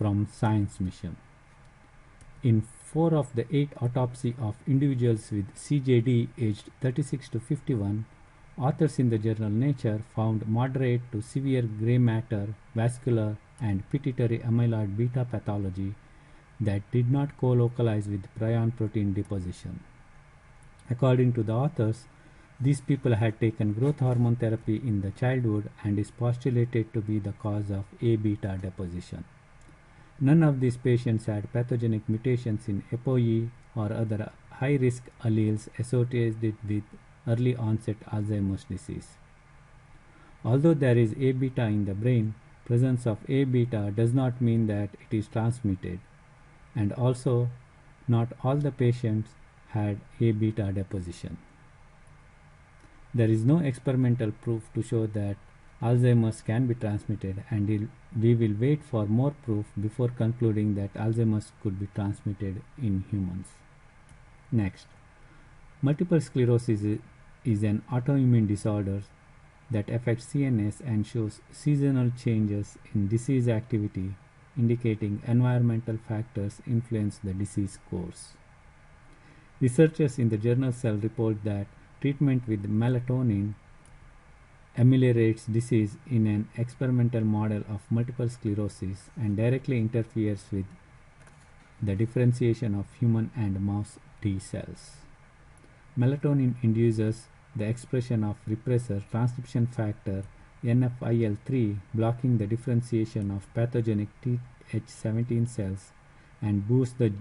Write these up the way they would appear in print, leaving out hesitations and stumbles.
from Science Mission. In 4 of the 8 autopsies of individuals with CJD aged 36 to 51, authors in the journal Nature found moderate to severe gray matter, vascular, and pituitary amyloid beta pathology that did not co-localize with prion protein deposition. According to the authors, these people had taken growth hormone therapy in the childhood and is postulated to be the cause of A-beta deposition. None of these patients had pathogenic mutations in ApoE or other high-risk alleles associated with early onset Alzheimer's disease. Although there is A-beta in the brain, presence of A-beta does not mean that it is transmitted, and also not all the patients had A-beta deposition. There is no experimental proof to show that Alzheimer's can be transmitted, and we will wait for more proof before concluding that Alzheimer's could be transmitted in humans. Next, multiple sclerosis is an autoimmune disorder that affects CNS and shows seasonal changes in disease activity, indicating environmental factors influence the disease course. Researchers in the journal Cell report that treatment with melatonin ameliorates disease in an experimental model of multiple sclerosis and directly interferes with the differentiation of human and mouse T cells. Melatonin induces the expression of repressor transcription factor NFIL3, blocking the differentiation of pathogenic Th17 cells, and boosts the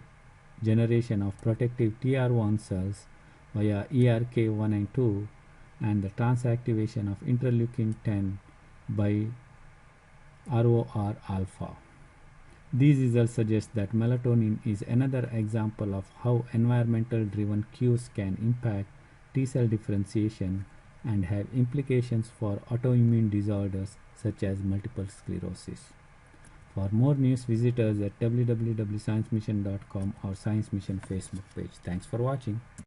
generation of protective TR1 cells via ERK1 and 2, and the transactivation of interleukin 10 by ROR alpha. These results suggest that melatonin is another example of how environmental driven cues can impact T cell differentiation and have implications for autoimmune disorders such as multiple sclerosis. For more news, visit us at www.sciencemission.com or Science Mission Facebook page. Thanks for watching.